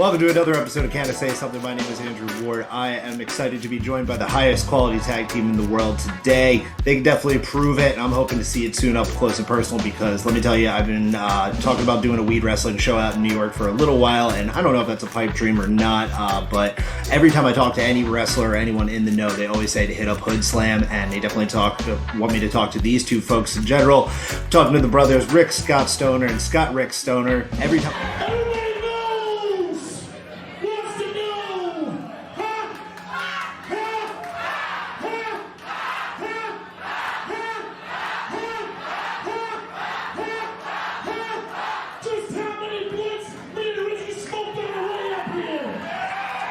Welcome to another episode of Can I Say Something? My name is Andrew Ward. I am excited to be joined by the highest quality tag team in the world today. They can definitely prove it, and I'm hoping to see it soon up close and personal because let me tell you, I've been talking about doing a weed wrestling show out in New York for a little while, and I don't know if that's a pipe dream or not, but every time I talk to any wrestler or anyone in the know, they always say to hit up Hoodslam, and they definitely want me to talk to these two folks in general. I'm talking to the brothers Rick Scott Stoner and Scott Rick Stoner. Every time...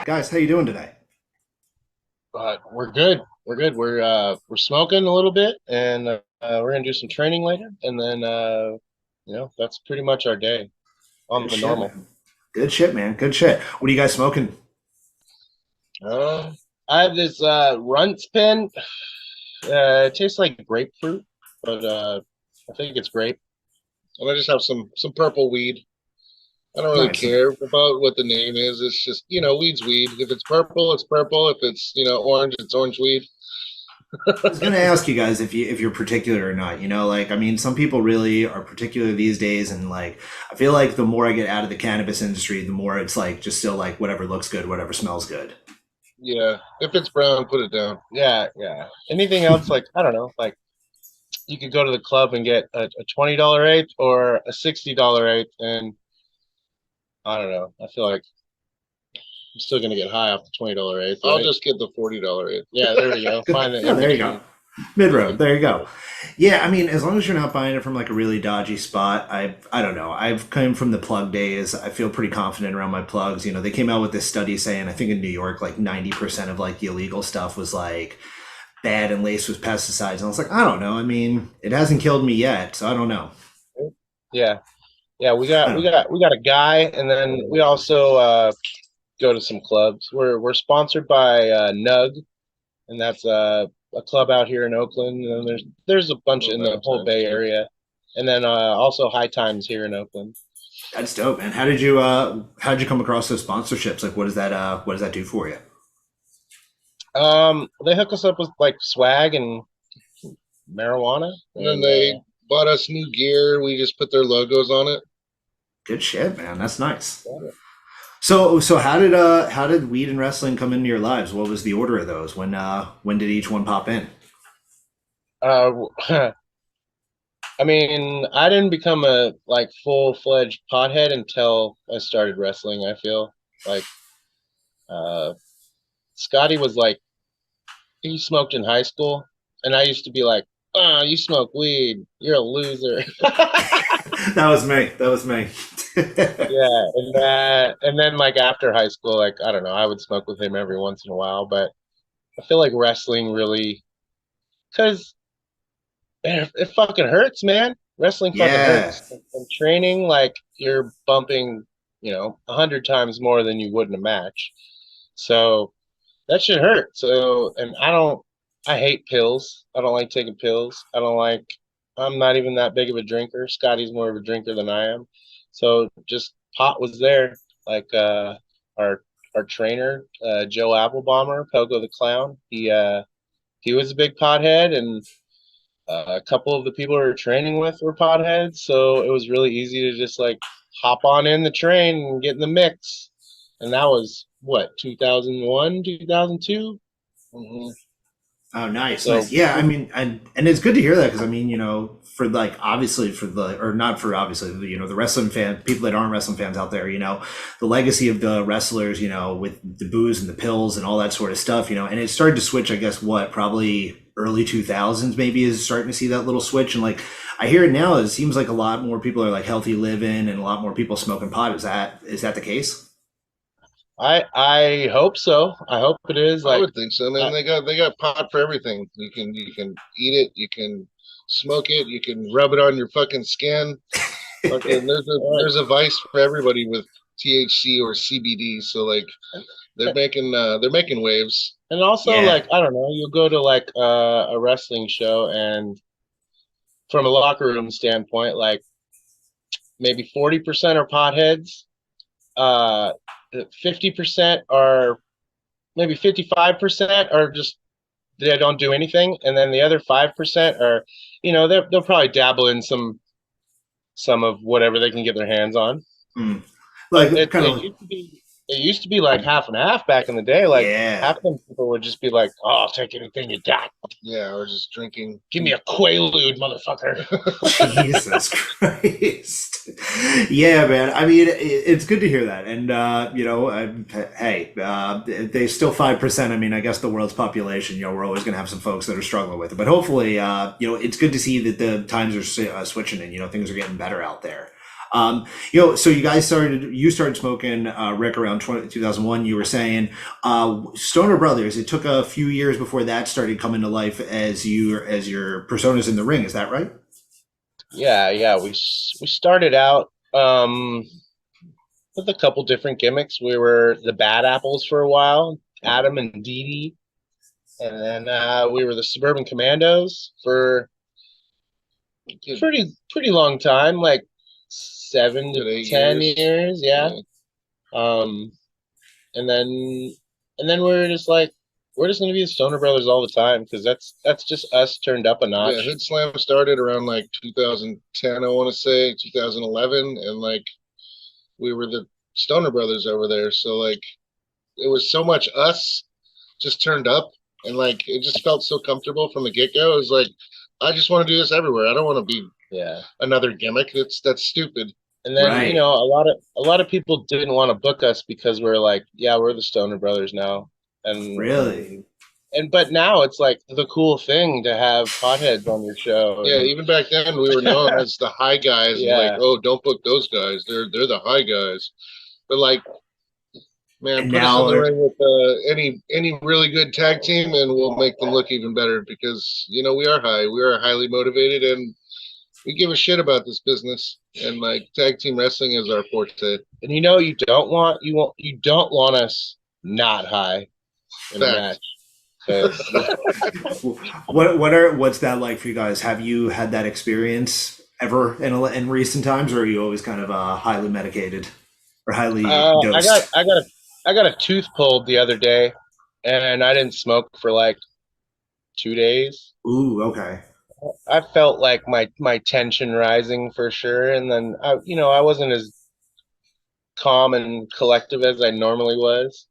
Guys, how you doing today? We're good. We're good. We're smoking a little bit, and we're gonna do some training later, and then that's pretty much our day on the normal. Man. Good shit, man. Good shit. What are you guys smoking? I have this Runts pen. It tastes like grapefruit, but I think it's grape. And I just have some purple weed. I don't really care about what the name is. It's just, weed's weed. If it's purple, it's purple. If it's, orange, it's orange weed. I was going to ask you guys if you're particular or not. Some people really are particular these days, and I feel like the more I get out of the cannabis industry, the more it's just still whatever looks good, whatever smells good. Yeah, if it's brown, put it down. Yeah. Anything else, I don't know, you could go to the club and get a $20 eighth or a $60 eighth, and I don't know. I feel like I'm still gonna get high off the $20 eighth. Right? I'll just get the $40 eighth. Yeah, there we go. Find it. Yeah, there you go. Mid-road. There you go. Yeah, as long as you're not buying it from a really dodgy spot, I don't know. I've come from the plug days. I feel pretty confident around my plugs. They came out with this study saying, I think in New York, 90% of the illegal stuff was bad and laced with pesticides. And I was I don't know. It hasn't killed me yet, so I don't know. Yeah. Yeah, we got a guy, and then we also go to some clubs. We're sponsored by Nug, and that's a club out here in Oakland. And then there's a bunch in the whole Bay Area, and then also High Times here in Oakland. That's dope, man. How did you come across those sponsorships? What does that do for you? They hook us up with swag and marijuana, and then they bought us new gear. We just put their logos on it. Good shit, man. That's nice. So how did weed and wrestling come into your lives? What was the order of those? When did each one pop in? I didn't become a full-fledged pothead until I started wrestling. I feel Scotty was he smoked in high school, and I used to be you smoke weed, you're a loser. That was me. Yeah, and then after high school, I don't know, I would smoke with him every once in a while, but I feel wrestling really, because it fucking hurts, man. Wrestling fucking hurts. And training, you're bumping, 100 times more than you would in a match. So that shit hurt. So, and I hate pills. I don't like taking pills. I'm not even that big of a drinker. Scotty's more of a drinker than I am. So just pot was there. Our trainer, Joe Applebomber, Pogo the Clown, he was a big pothead, and a couple of the people we were training with were potheads. So it was really easy to just hop on in the train and get in the mix. And that was what, 2001, 2002? Mm-hmm. Oh, nice. Yeah, and it's good to hear that because for obviously the wrestling fan, people that aren't wrestling fans out there, the legacy of the wrestlers, with the booze and the pills and all that sort of stuff, and it started to switch, I guess, probably early 2000s maybe is starting to see that little switch. And I hear it now, it seems like a lot more people are healthy living and a lot more people smoking pot. Is that the case? I hope so. I hope it is. I would think so. They got pot for everything. You can eat it. You can smoke it. You can rub it on your fucking skin. There's a vice for everybody with THC or CBD. So they're making waves. And also I don't know. You'll go to a wrestling show, and from a locker room standpoint, maybe 40% are potheads. 50% are maybe 55% are just they don't do anything, and then the other 5% are, they'll probably dabble in some of whatever they can get their hands on. Hmm. But Like kind of, it used to be like half and half back in the day. Like yeah. half of them people would just be like, "Oh, I'll take anything you got. Yeah, or just drinking. Give me a Quaalude, motherfucker." Jesus Christ. Yeah, man. I mean, it's good to hear that. And, hey, they still 5%. I mean, I guess the world's population, we're always going to have some folks that are struggling with it. But hopefully, it's good to see that the times are switching and, things are getting better out there. So you started smoking, Rick, around 2001, you were saying, Stoner Brothers, it took a few years before that started coming to life as your personas in the ring. Is that right? Yeah. We started out with a couple different gimmicks. We were the Bad Apples for a while, Adam and Dee Dee, and then we were the Suburban Commandos for pretty long time, like 7 to 10 years. Yeah. Um, and then we're just like, we're just gonna be the Stoner Brothers all the time because that's just us turned up a notch. Yeah, Hoodslam started around like 2010, I want to say 2011, and like we were the Stoner Brothers over there. So like it was so much us just turned up, and like it just felt so comfortable from the get go. It was like I just want to do this everywhere. I don't want to be another gimmick. That's stupid. And then Right. a lot of people didn't want to book us because we're like, yeah, we're the Stoner Brothers now, and Really? but now it's like the cool thing to have potheads on your show. Yeah, even back then we were known as the high guys. Yeah. And like, oh, don't book those guys. They're the high guys. But like, man, And put us in now the ring with any really good tag team, and we'll make them look even better because we are high. We are highly motivated, and we give a shit about this business. And like tag team wrestling is our forte. And you don't want us not high in a match. what's that like for you guys? Have you had that experience ever in recent times, or are you always kind of highly medicated or highly dosed? I got a tooth pulled the other day, and I didn't smoke for like 2 days. Ooh, okay. I felt like my tension rising for sure, and then I wasn't as calm and collective as I normally was.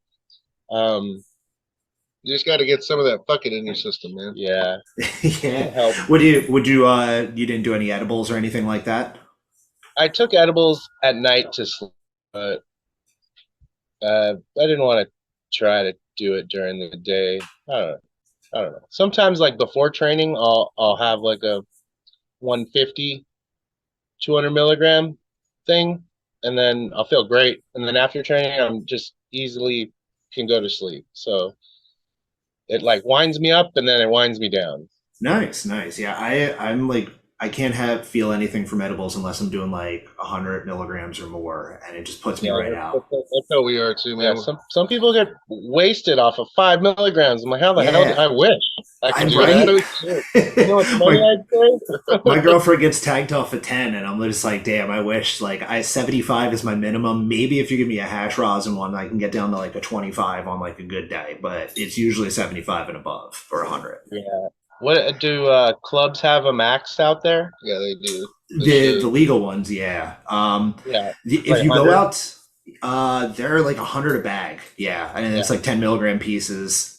You just got to get some of that fucking in your system, man. Yeah. Yeah. You didn't do any edibles or anything like that? I took edibles at night to sleep, but I didn't want to try to do it during the day. I don't know. Sometimes like before training, I'll have like a 150, 200 milligram thing, and then I'll feel great. And then after training, I'm just easily can go to sleep. So it like winds me up and then it winds me down. Nice. Yeah, I'm like I can't feel anything from edibles unless I'm doing like 100 milligrams or more, and it just puts me right out. That's how we are too, man. Yeah, some people get wasted off of 5 milligrams. I'm like, how the hell? I wish I could do that. You know what's funny, I'd say? My girlfriend gets tagged off at 10, and I'm just like, damn, I wish 75 is my minimum. Maybe if you give me a hash rosin one, I can get down to like a 25 on like a good day, but it's usually 75 and above or 100. Yeah. What do clubs have a max out there? Yeah, they do. The legal ones, yeah. If like you 100? Go out, they're like 100 a bag. Yeah, and it's like 10 milligram pieces.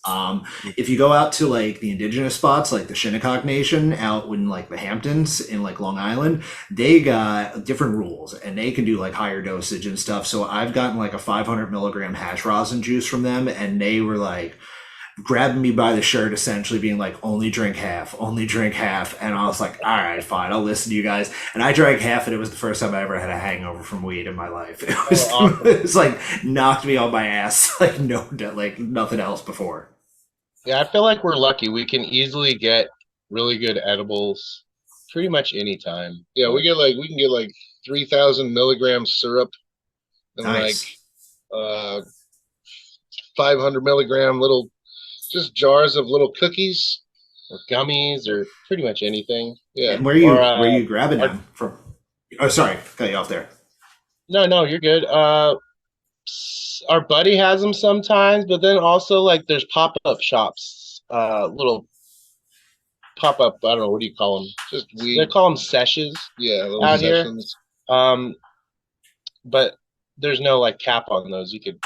If you go out to like the indigenous spots, like the Shinnecock Nation out in like the Hamptons in like Long Island, they got different rules and they can do like higher dosage and stuff. So I've gotten like a 500 milligram hash rosin juice from them, and they were like grabbing me by the shirt, essentially being like, only drink half. And I was like, all right, fine, I'll listen to you guys. And I drank half, and it was the first time I ever had a hangover from weed in my life. It was, awesome. It was like knocked me on my ass like nothing else before. Yeah, I feel like we're lucky. We can easily get really good edibles pretty much anytime. Yeah, we can get like 3,000 milligram syrup and nice. Like 500 milligram little just jars of little cookies or gummies or pretty much anything. Yeah. And where are you grabbing them from? Oh, sorry, cut you off there. No, you're good. Our buddy has them sometimes, but then also like there's pop-up shops, little pop-up. I don't know, what do you call them? Just weed. They call them sessions. Yeah, little out sessions. Here. But there's no like cap on those. You could,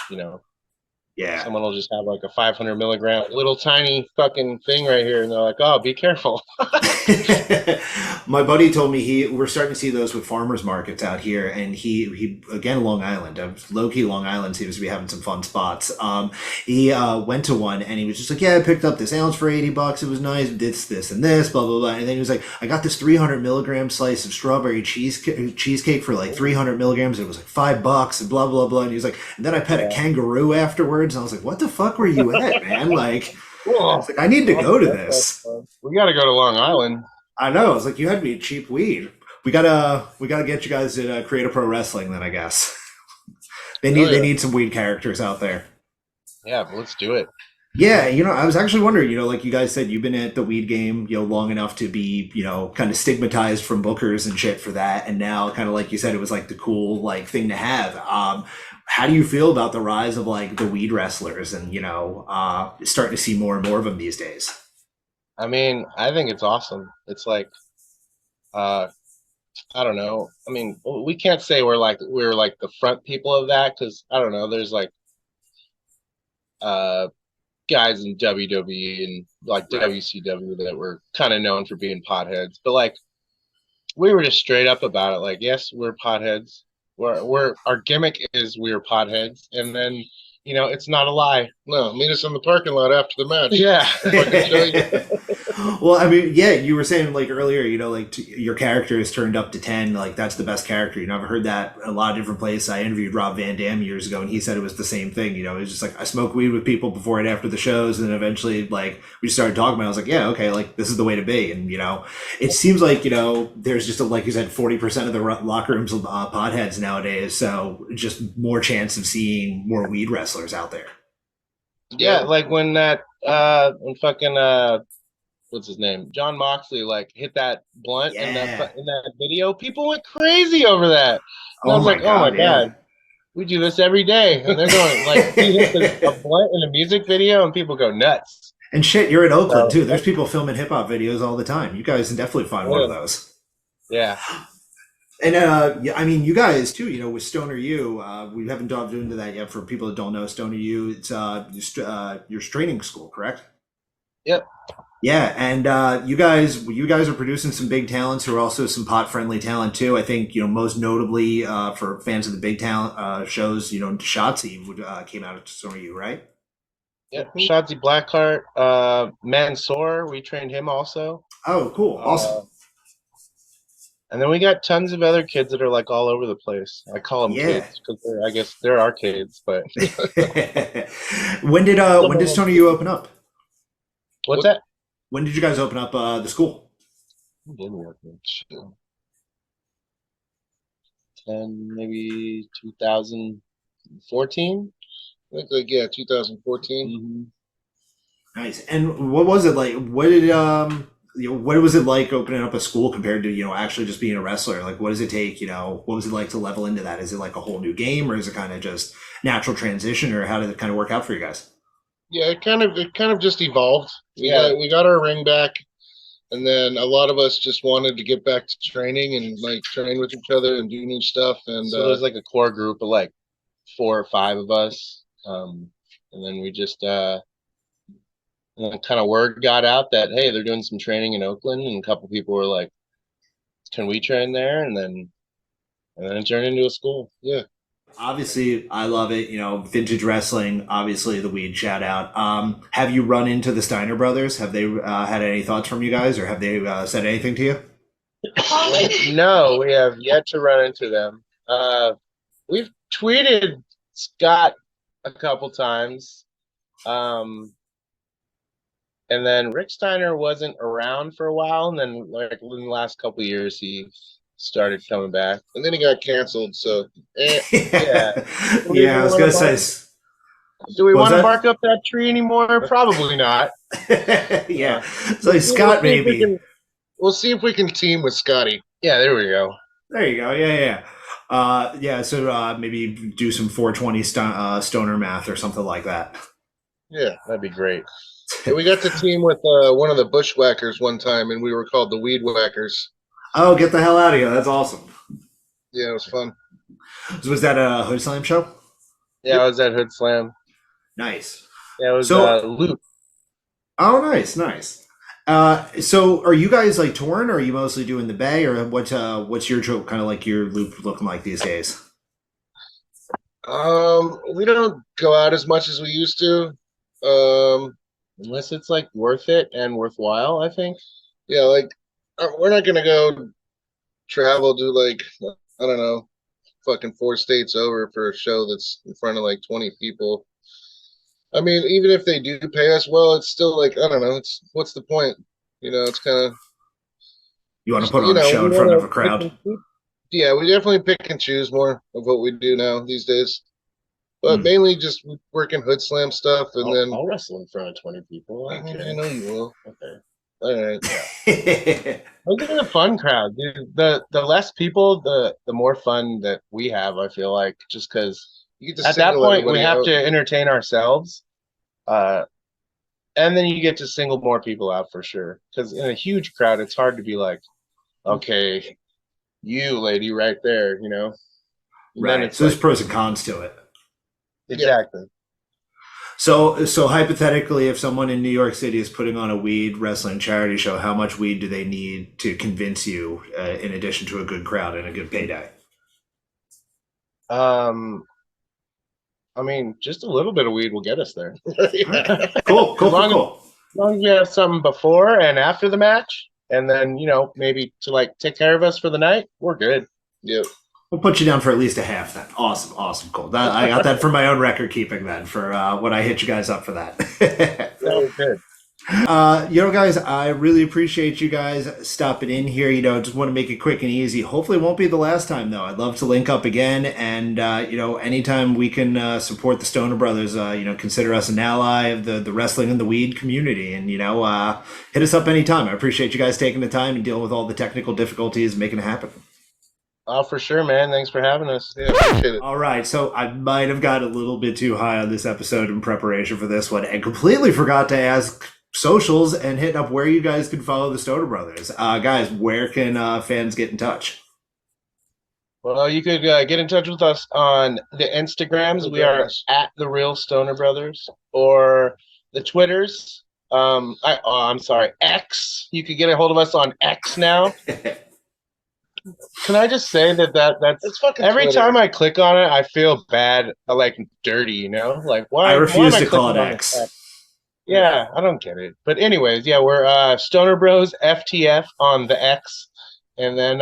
Yeah. someone will just have like a 500 milligram little tiny fucking thing right here, and they're like, "Oh, be careful." My buddy told me we're starting to see those with farmers markets out here, and he again, Long Island, low key Long Island seems to be having some fun spots. He went to one and he was just like, yeah, I picked up this ounce for $80. It was nice. This and this, blah blah blah. And then he was like, I got this 300 milligram slice of strawberry cheesecake for like 300 milligrams. It was like $5 and blah blah blah. And he was like, and then I pet a kangaroo afterwards. And I was like, what the fuck were you at, man? Like, I was like, I need to go to this. We got to go to Long Island. I know. It's like, you had me at cheap weed. We gotta get you guys to Creative Pro Wrestling then, I guess. they need some weed characters out there. Yeah, but let's do it. Yeah, I was actually wondering, like you guys said, you've been at the weed game, long enough to be, kind of stigmatized from bookers and shit for that, and now kind of like you said, it was like the cool like thing to have. How do you feel about the rise of like the weed wrestlers and starting to see more and more of them these days? I mean, I think it's awesome. It's like, I don't know. I mean, we can't say we're like the front people of that, because I don't know. There's like guys in WWE and like WCW that were kind of known for being potheads, but like we were just straight up about it. Like, yes, we're potheads. Our gimmick is we're potheads, and then it's not a lie. No, meet us in the parking lot after the match. Yeah. Well, I mean, yeah, you were saying like earlier, your character is turned up to 10. Like, that's the best character. I've heard that a lot of different places. I interviewed Rob Van Dam years ago, and he said it was the same thing. It was just like, I smoke weed with people before and after the shows. And then eventually, like, we started talking about it. I was like, yeah, okay, like, this is the way to be. And, it seems like, there's just, like you said, 40% of the locker rooms of potheads nowadays. So just more chance of seeing more weed wrestlers out there. Yeah, like when fucking what's his name, John Moxley, like hit that blunt in that video, people went crazy over that. And I was like, oh my god, we do this every day, and they're going like, he hit a blunt in a music video, and people go nuts. And shit, you're in Oakland too. There's people filming hip hop videos all the time. You guys can definitely find one of those. Yeah. And I mean, you guys too. With Stoner U, we haven't dived into that yet. For people that don't know, Stoner U, it's your training school, correct? Yep. Yeah, and you guys are producing some big talents who are also some pot-friendly talent too. I think most notably for fans of the big talent shows, Shotzi came out of Stoner U, right? Yeah, Shotzi Blackheart, Mansoor, we trained him also. Oh, cool, awesome. And then we got tons of other kids that are like all over the place. I call them kids because I guess they're arcades. But when did Stoner U open up? What's that? When did you guys open up the school? 10, maybe 2014. I think 2014. Mm-hmm. Nice. And what was it like? What was it like opening up a school compared to actually just being a wrestler? Like, what does it take? What was it like to level into that? Is it like a whole new game, or is it kind of just natural transition, or how did it kind of work out for you guys? Yeah, it kind of just evolved. We got our ring back, and then a lot of us just wanted to get back to training and like train with each other and do new stuff. And so there's like a core group of like 4 or 5 of us, and then we just and then kind of word got out that hey, they're doing some training in Oakland, and a couple people were like, "Can we train there?" And then it turned into a school. Yeah. Obviously, I love it. Vintage wrestling, obviously the weed shout out. Have you run into the Steiner brothers? Have they had any thoughts from you guys, or have they said anything to you? No, we have yet to run into them. We've tweeted Scott a couple times. And then Rick Steiner wasn't around for a while, and then like in the last couple of years he started coming back, and then he got canceled. So yeah, I was gonna say, do we want to bark up that tree anymore? Probably not. Yeah, so Scott, maybe we'll see if we can team with Scotty. Yeah, there we go. There you go. Yeah. Yeah, so maybe do some 420 stoner math or something like that. Yeah. That'd be great. Yeah, we got to team with one of the bushwhackers one time, and we were called the Weed Whackers. Oh, get the hell out of here! That's awesome. Yeah, it was fun. So was that a Hoodslam show? Yeah, I was at Hoodslam. Nice. Yeah, it was So, Luke. oh, nice, nice. So are you guys like touring, or are you mostly doing the Bay, or what's your trip kind of like your loop looking like these days? We don't go out as much as we used to. Unless it's like worth it and worthwhile, I think. Yeah, like we're not gonna go travel to like I don't know, fucking 4 states over for a show that's in front of like 20 people. I mean, even if they do pay us well, it's still like I don't know. It's what's the point? It's kind of You want to put on a show we in front of want a crowd? yeah, we definitely pick and choose more of what we do now these days. But Hmm. mainly just working hood slam stuff, and then I'll wrestle in front of 20 people. I mean, I know you will. Okay. All right. Those are the fun crowd, dude. The less people, the more fun that we have, I feel like, just because You get to at that single point we everybody have out. to entertain ourselves. And then you get to single more people out for sure. Because in a huge crowd, it's hard to be like, okay, you lady right there, And then Right. it's So there's like, pros and cons to it. exactly. So hypothetically, if someone in New York City is putting on a weed wrestling charity show, how much weed do they need to convince you, in addition to a good crowd and a good payday? I mean, just a little bit of weed will get us there. Cool, cool, As cool. long as we have something before and after the match, and then maybe to like take care of us for the night, we're good. Yep. We'll put you down for at least a half then. Awesome, awesome, cool. I got that for my own record keeping then for when I hit you guys up for that. So good. Guys, I really appreciate you guys stopping in here. Just want to make it quick and easy. Hopefully it won't be the last time though. I'd love to link up again, and anytime we can support the Stoner Brothers, consider us an ally of the wrestling and the weed community, and hit us up anytime. I appreciate you guys taking the time and dealing with all the technical difficulties and making it happen. Oh, for sure, man. Thanks for having us. Yeah, appreciate it. All right, so I might have got a little bit too high on this episode in preparation for this one and completely forgot to ask socials and hit up where you guys can follow the Stoner Brothers. Guys, where can fans get in touch? Well, you could get in touch with us on the Instagrams. We are at The Real Stoner Brothers, or the Twitters. I'm sorry, X. You could get a hold of us on X now. Can I just say that's fucking every Twitter. time I click on it, I feel bad, like dirty, Like why? I refuse why am to call it clicking on X. this? Yeah, I don't get it. But anyways, yeah, we're Stoner Bros FTF on the X, and then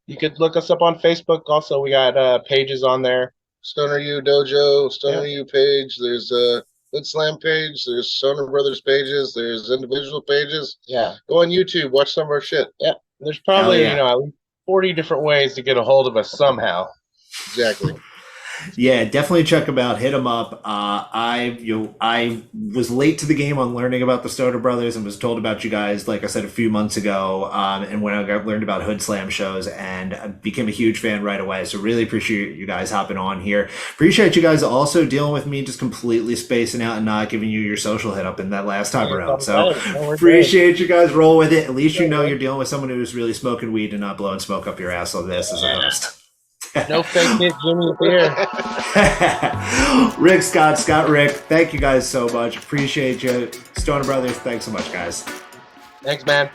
you could look us up on Facebook. Also, we got pages on there. Stoner U Dojo, Stoner U page. There's a Hood Slam page. There's Stoner Brothers pages. There's individual pages. Yeah, Go on YouTube. Watch some of our shit. yeah. There's probably Hell yeah. at least 40 different ways to get a hold of us somehow. Exactly. Yeah, definitely check them out. Hit them up. I was late to the game on learning about the Stoner Brothers and was told about you guys, like I said, a few months ago. And when I learned about Hood Slam shows, and I became a huge fan right away. So really appreciate you guys hopping on here. Appreciate you guys also dealing with me just completely spacing out and not giving you your social hit up in that last time around. So appreciate you guys. Roll with it. At least you know you're dealing with someone who's really smoking weed and not blowing smoke up your ass on this as a host. No fake hit, Jimmy here. Rick, Scott, Rick, thank you guys so much. Appreciate you. Stoner Brothers, thanks so much, guys. Thanks, man.